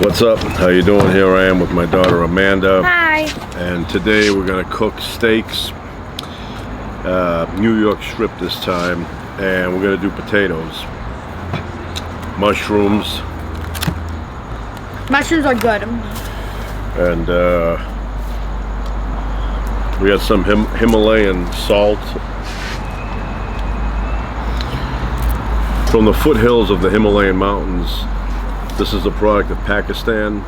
What's up? How you doing? Here I am with my daughter Amanda. Hi. And today we're gonna cook steaks, New York strip this time, and we're gonna do potatoes, mushrooms, Mushrooms are good. and we got some Himalayan salt from the foothills of the Himalayan mountains. This is a product of Pakistan.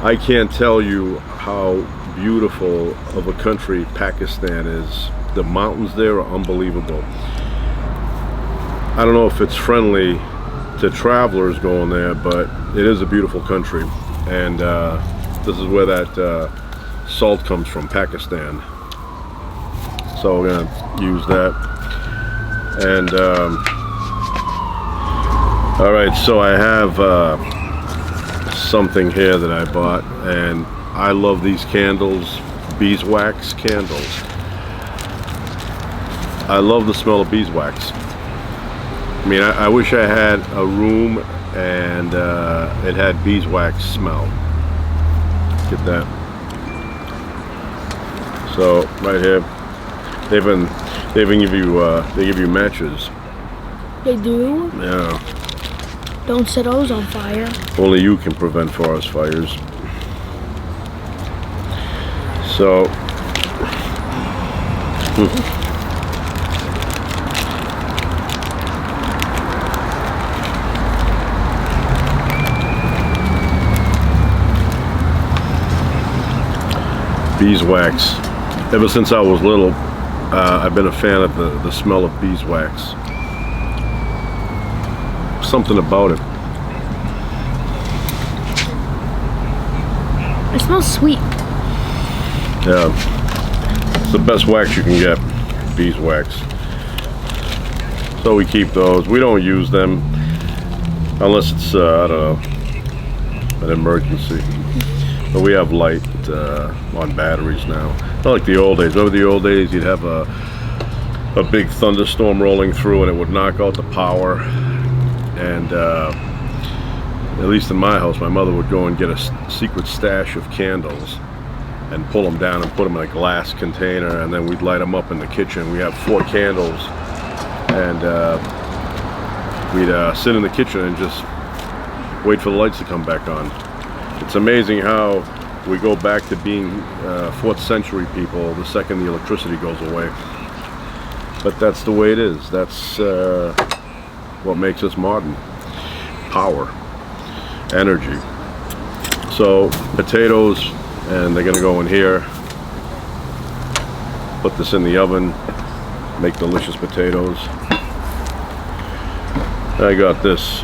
I can't tell you how beautiful of a country Pakistan is. The mountains there are unbelievable. I don't know if it's friendly to travelers going there, but it is a beautiful country. And this is where that salt comes from, Pakistan. So we're gonna use that. And all right, so I have something here that I bought, and I love these candles, beeswax candles. I love the smell of beeswax. I mean, I wish I had a room and it had beeswax smell. Get that. So right here, they give you matches. They do? Yeah. Don't set those on fire. Only you can prevent forest fires. So, beeswax. Ever since I was little, I've been a fan of the smell of beeswax. Something about it. It smells sweet. Yeah, it's the best wax you can get, beeswax. So we keep those. We don't use them unless it's I don't know, an emergency. But we have light on batteries now. Not like the old days. Remember the old days? You'd have a big thunderstorm rolling through, and it would knock out the power. And at least in my house, my mother would go and get a secret stash of candles and pull them down and put them in a glass container, and then we'd light them up in the kitchen. We have 4 candles, and we'd sit in the kitchen and just wait for the lights to come back on. It's amazing how we go back to being 4th century people the second the electricity goes away. But that's the way it is. That's what makes us modern. Power, energy. So potatoes, and they're gonna go in here. Put this in the oven, make delicious potatoes. I got this.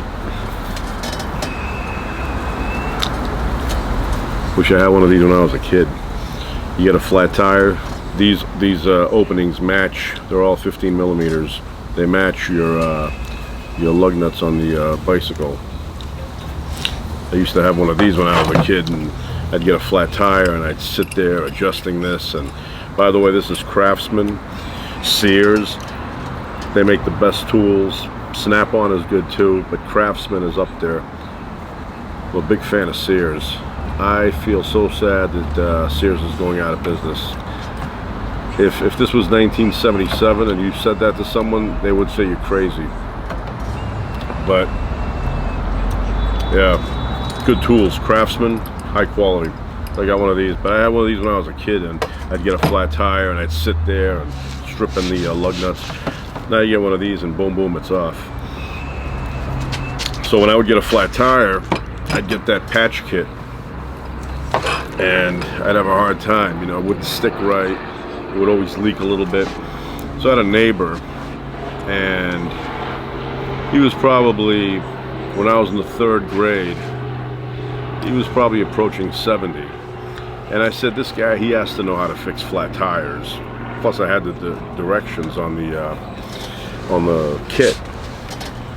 Wish I had one of these when I was a kid. You get a flat tire. These openings match. They're all 15 millimeters. They match your lug nuts on the bicycle. I used to have one of these when I was a kid, and I'd get a flat tire and I'd sit there adjusting this. And by the way, this is Craftsman, Sears. They make the best tools. Snap-on is good too, but Craftsman is up there. I'm a big fan of Sears. I feel so sad that Sears is going out of business. If this was 1977 and you said that to someone, they would say you're crazy. But yeah, good tools. Craftsman, high quality. I got one of these, but I had one of these when I was a kid, and I'd get a flat tire and I'd sit there and strip in the lug nuts. Now you get one of these and boom boom, it's off. So when I would get a flat tire, I'd get that patch kit and I'd have a hard time, you know, it wouldn't stick right. It would always leak a little bit. So I had a neighbor, and he was probably, when I was in the 3rd grade, he was probably approaching 70. And I said, this guy, he has to know how to fix flat tires. Plus I had the directions on the kit.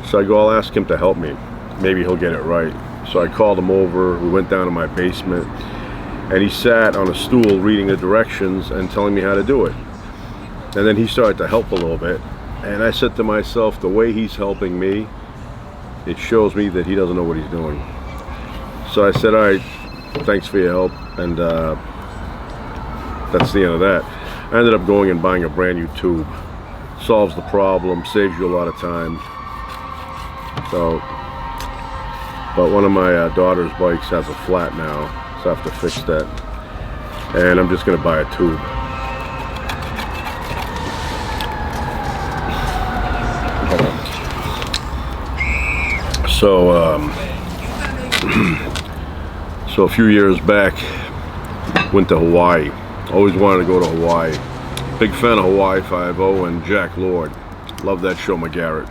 So I go, I'll ask him to help me. Maybe he'll get it right. So I called him over, we went down to my basement, and he sat on a stool reading the directions and telling me how to do it. And then he started to help a little bit, and I said to myself, the way he's helping me, it shows me that he doesn't know what he's doing. So I said, all right, thanks for your help, and that's the end of that. I ended up going and buying a brand new tube. Solves the problem, saves you a lot of time. So, but one of my daughter's bikes has a flat now, so I have to fix that. And I'm just gonna buy a tube. So, so a few years back, went to Hawaii. Always wanted to go to Hawaii. Big fan of Hawaii Five-0 and Jack Lord. Love that show, McGarrett.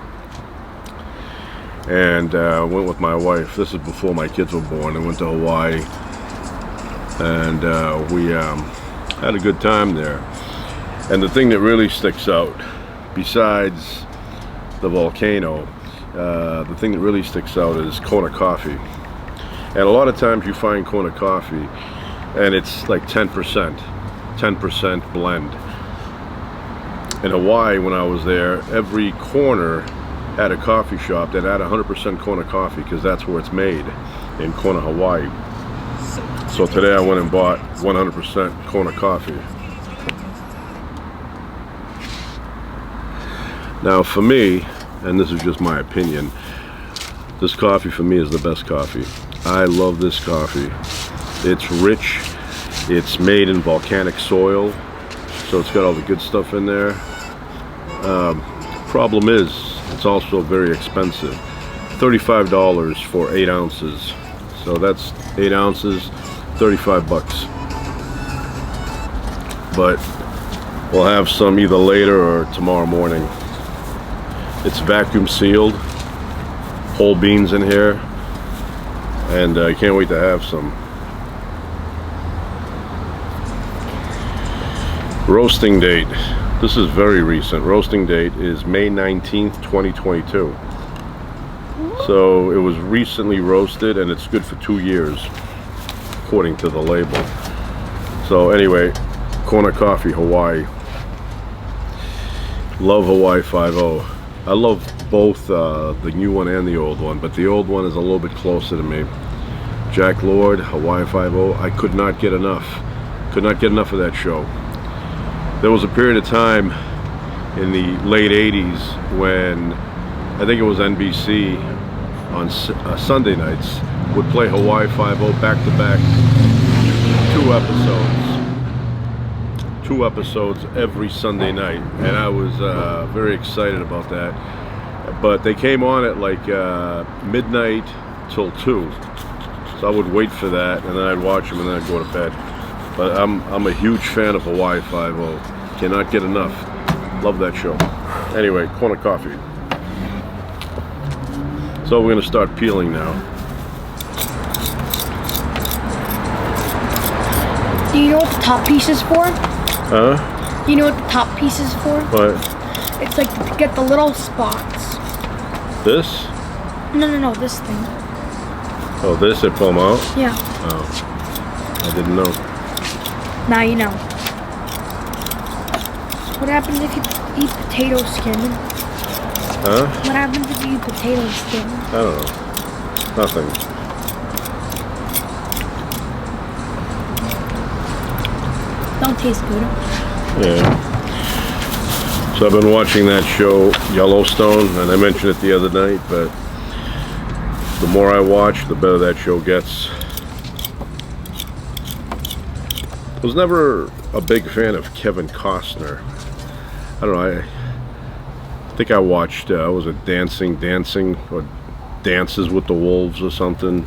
And went with my wife. This is before my kids were born. I went to Hawaii, and we had a good time there. And the thing that really sticks out, besides the volcano, the thing that really sticks out is Kona coffee. And a lot of times you find Kona coffee, and it's like 10% blend. In Hawaii, when I was there, every corner had a coffee shop that had 100% Kona coffee, because that's where it's made, in Kona, Hawaii. So today I went and bought 100% Kona coffee. Now for me, and this is just my opinion, this coffee for me is the best coffee. I love this coffee. It's rich, it's made in volcanic soil, so it's got all the good stuff in there. Problem is, it's also very expensive. $35 for 8 ounces. So that's 8 ounces, 35 bucks. But we'll have some either later or tomorrow morning. It's vacuum sealed, whole beans in here, and I can't wait to have some. Roasting date. This is very recent. Roasting date is May 19th, 2022. So it was recently roasted, and it's good for 2 years, according to the label. So anyway, Kona Coffee, Hawaii. Love Hawaii Five-0. I love both the new one and the old one, but the old one is a little bit closer to me. Jack Lord, Hawaii Five-0. I could not get enough. Could not get enough of that show. There was a period of time in the late 80s when I think it was NBC on Sunday nights would play Hawaii Five-0 back to back, 2 episodes every Sunday night, and I was very excited about that. But they came on at like midnight till 2, so I would wait for that, and then I'd watch them, and then I'd go to bed. But I'm a huge fan of Hawaii Five-0. Cannot get enough. Love that show. Anyway, Kona coffee. So we're gonna start peeling now. Do you know what the top piece is for? Huh? Do you know what the top piece is for? What? It's like to get the little spots. This? No, this thing. Oh, this? They pull them out? Yeah. Oh. I didn't know. Now you know. What happens if you eat potato skin? Huh? What happens if you eat potato skin? I don't know. Nothing. Don't taste good. Yeah. So I've been watching that show, Yellowstone, and I mentioned it the other night, but the more I watch, the better that show gets. I was never a big fan of Kevin Costner. I don't know, I think I watched, was it Dancing, or Dances with the Wolves or something?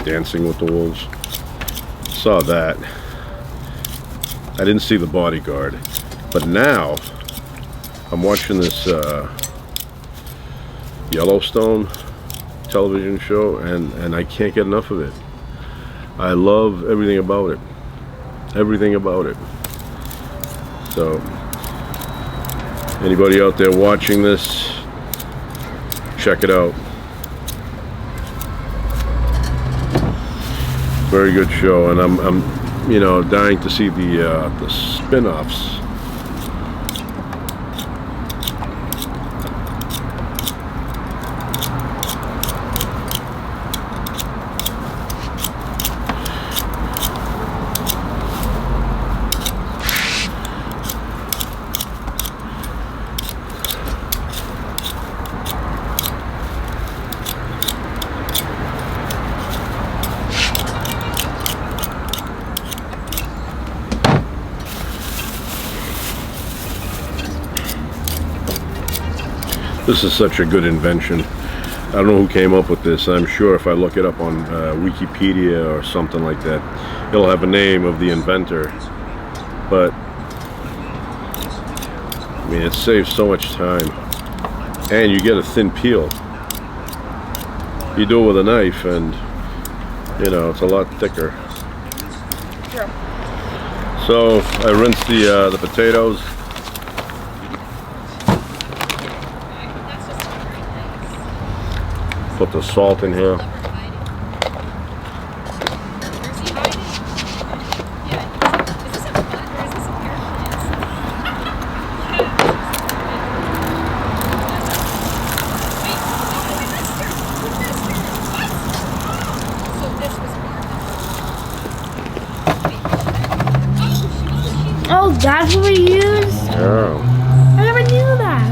Dancing with the Wolves. Saw that. I didn't see The Bodyguard. But now, I'm watching this Yellowstone television show, and I can't get enough of it. I love everything about it. Everything about it. So, anybody out there watching this, check it out. Very good show, and I'm you know, dying to see the spin-offs. This is such a good invention. I don't know who came up with this. I'm sure if I look it up on Wikipedia or something like that, it'll have a name of the inventor. But I mean, it saves so much time, and you get a thin peel. You do it with a knife, and you know it's a lot thicker. Sure. So I rinsed the potatoes. Put the salt in here. Oh, that's what we use? Yeah. I never knew that.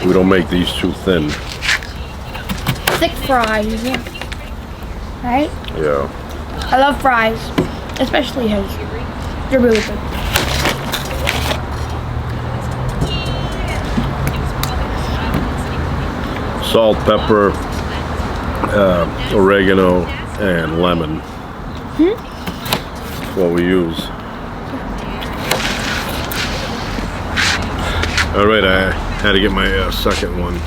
We don't make these too thin. Thick fries. Right? Yeah. I love fries. Especially his. They're really good. Salt, pepper, oregano, and lemon. What we use. All right, I had to get my second one.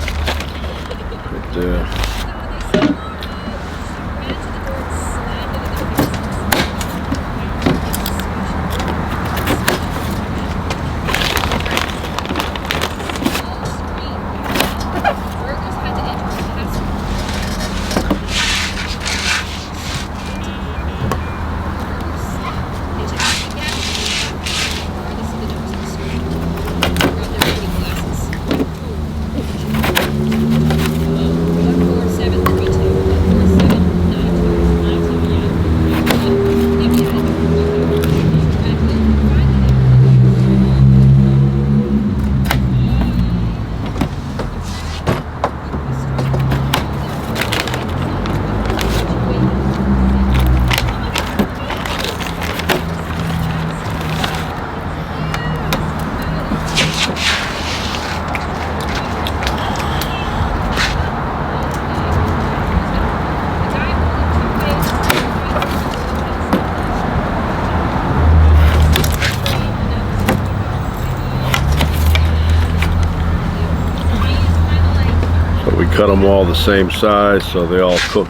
But, we cut them all the same size so they all cook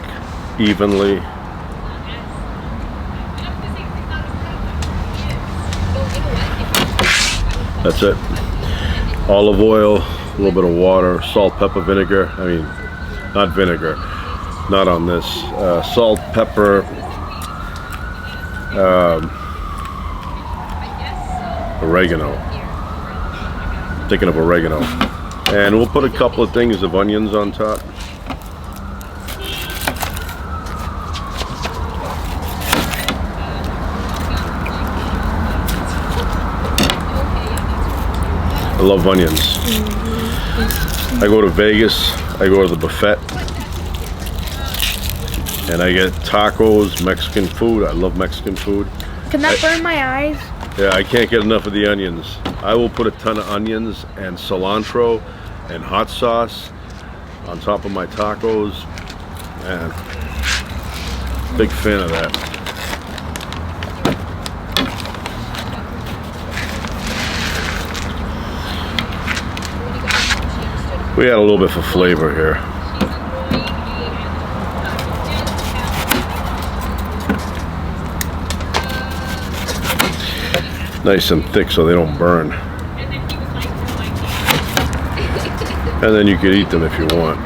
evenly. That's it. Olive oil, a little bit of water, salt, pepper, vinegar. I mean, not vinegar, not on this. Salt, pepper, oregano. Thinking of oregano. And we'll put a couple of things of onions on top. I love onions. I go to Vegas, I go to the buffet, and I get tacos, Mexican food. I love Mexican food. Can that burn my eyes? Yeah, I can't get enough of the onions. I will put a ton of onions and cilantro and hot sauce on top of my tacos. Man, big fan of that. We add a little bit for flavor here. Nice and thick so they don't burn. And then you could eat them if you want.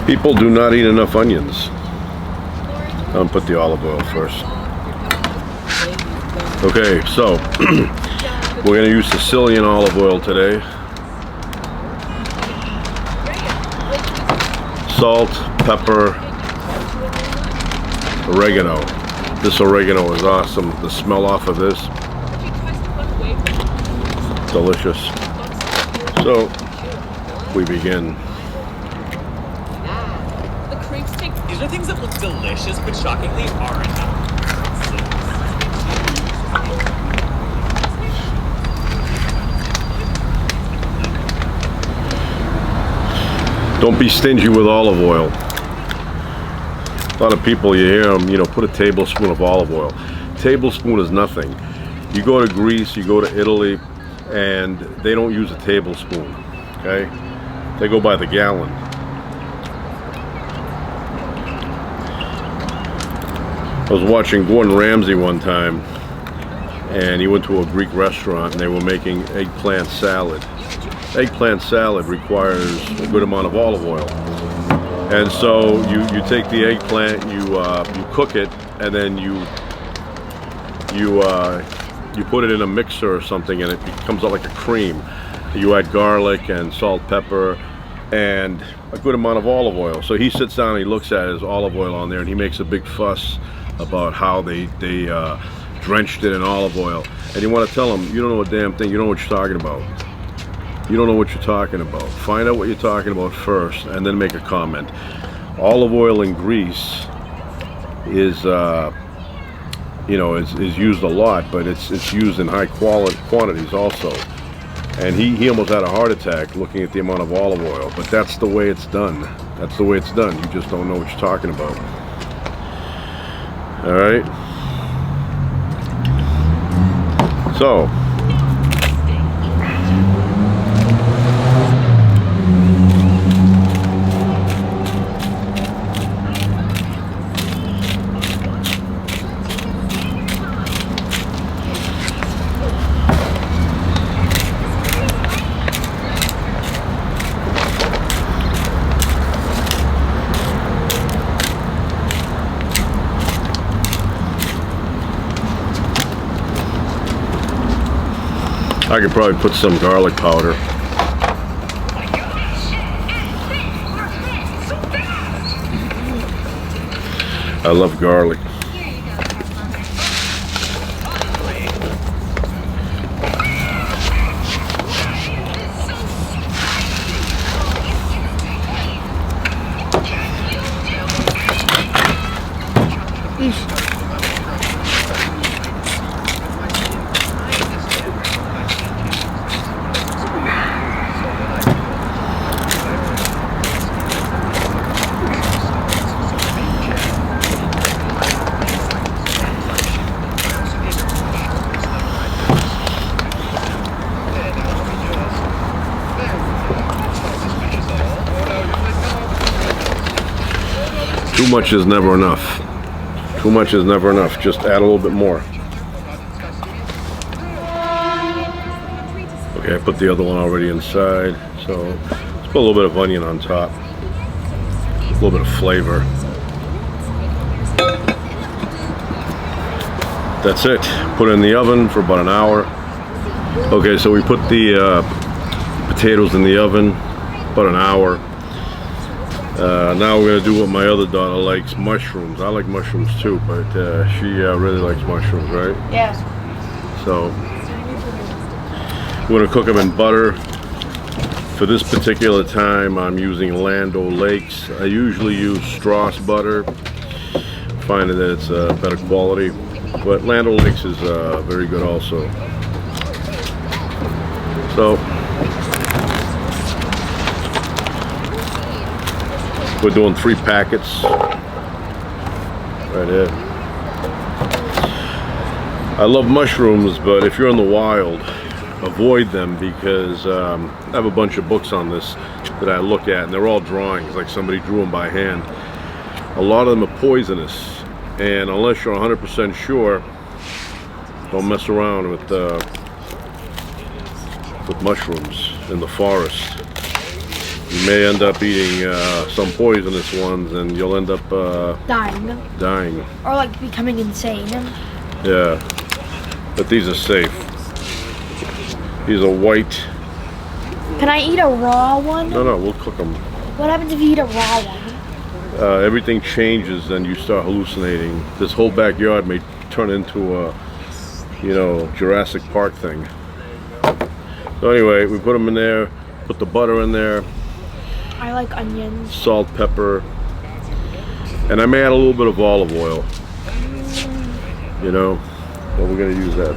People do not eat enough onions. I'm gonna put the olive oil first. Okay, so we're gonna use Sicilian olive oil today. Salt, pepper, oregano. This oregano is awesome. The smell off of this, delicious. So we begin. These are things that look delicious, but shockingly aren't. Don't be stingy with olive oil. A lot of people, you hear them, put a tablespoon of olive oil. Tablespoon is nothing. You go to Greece, you go to Italy, and they don't use a tablespoon, okay? They go by the gallon. I was watching Gordon Ramsay one time, and he went to a Greek restaurant and they were making eggplant salad. Eggplant salad requires a good amount of olive oil. And so you take the eggplant, you cook it, and then you put it in a mixer or something, and it comes out like a cream. You add garlic and salt, pepper, and a good amount of olive oil. So he sits down and he looks at his olive oil on there, and he makes a big fuss about how they drenched it in olive oil. And you want to tell him, you don't know a damn thing. You don't know what you're talking about. You don't know what you're talking about. Find out what you're talking about first, and then make a comment. Olive oil in Greece is is used a lot, but it's used in high quantities also. And he almost had a heart attack looking at the amount of olive oil. But that's the way it's done. That's the way it's done. You just don't know what you're talking about. All right. So. I could probably put some garlic powder. I love garlic. Too much is never enough. Too much is never enough. Just add a little bit more. Okay, I put the other one already inside. So let's put a little bit of onion on top. A little bit of flavor. That's it. Put it in the oven for about an hour. Okay, so we put the potatoes in the oven about an hour. Now we're gonna do what my other daughter likes, mushrooms. I like mushrooms too, but she really likes mushrooms, right? Yes. So we're gonna cook them in butter. For this particular time, I'm using Land O'Lakes. I usually use Strauss butter. Finding that it's better quality, but Land O'Lakes is very good also. So we're doing 3 packets right here. I love mushrooms, but if you're in the wild, avoid them, because I have a bunch of books on this that I look at, and they're all drawings, like somebody drew them by hand. A lot of them are poisonous, and unless you're 100% sure, don't mess around with mushrooms in the forest. You may end up eating some poisonous ones, and you'll end up Dying. Or like becoming insane. Yeah, but these are safe. These are white. Can I eat a raw one? No, we'll cook them. What happens if you eat a raw one? Everything changes, and you start hallucinating. This whole backyard may turn into a, Jurassic Park thing. So anyway, we put them in there, put the butter in there, I like onions. salt, pepper, and I may add a little bit of olive oil. But we're gonna use that.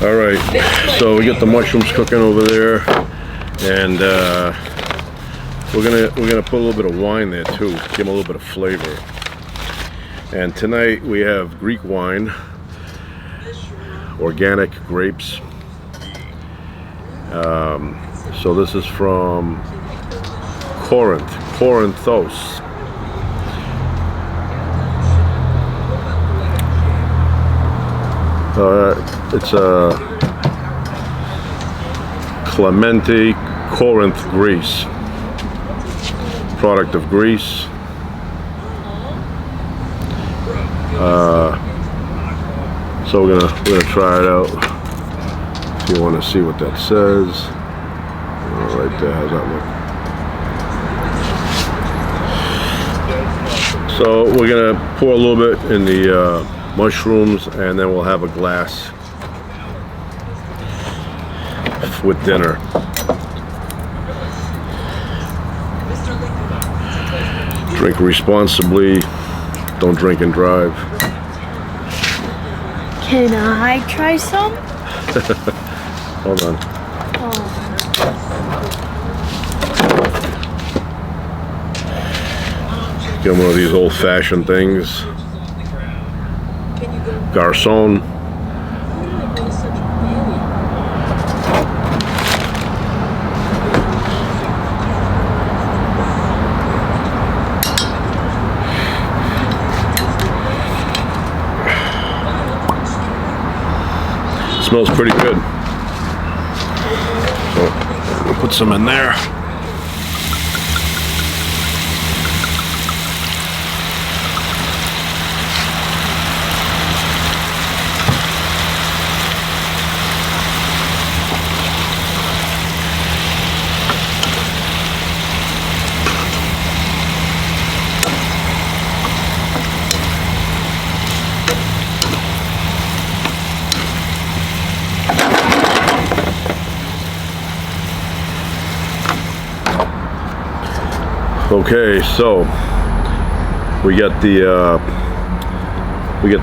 All right, so we got the mushrooms cooking over there, and we're gonna put a little bit of wine there too, give them a little bit of flavor. And tonight we have Greek wine, organic grapes. So this is from Corinthos. It's a Clemente, Corinth, Greece. Product of Greece. So we're gonna try it out. If you want to see what that says, right there. How's that look? So we're gonna pour a little bit in the mushrooms, and then we'll have a glass with dinner. Drink responsibly. Don't drink and drive. Can I try some? Hold on. Get one of these old-fashioned things. Garçon. Smells pretty good. So we'll put some in there. Okay, so we got the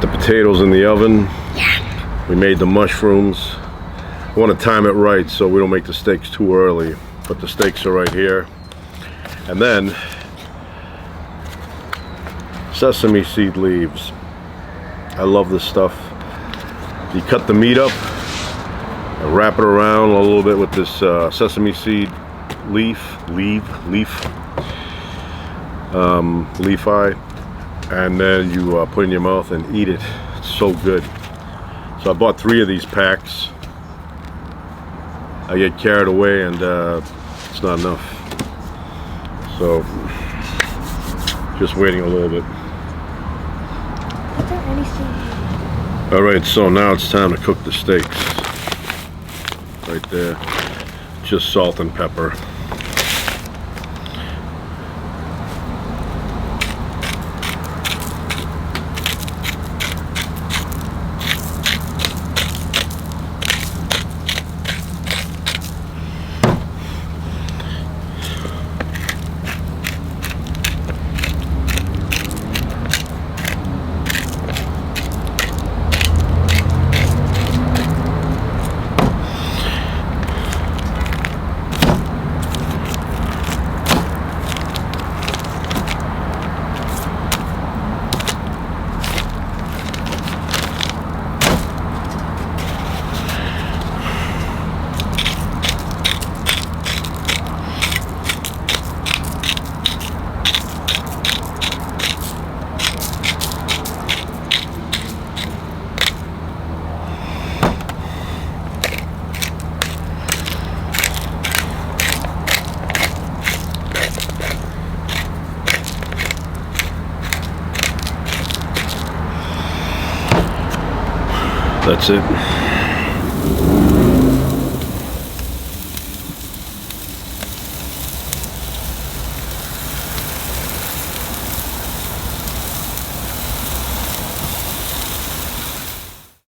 potatoes in the oven. Yeah. We made the mushrooms. I want to time it right so we don't make the steaks too early, but the steaks are right here. And then sesame seed leaves. I love this stuff. You cut the meat up, wrap it around a little bit with this sesame seed leaf eye, and then you put it in your mouth and eat it. It's so good. So I bought 3 of these packs. I get carried away, and it's not enough. So just waiting a little bit. All right, so now it's time to cook the steaks. Right there, just salt and pepper. That's it.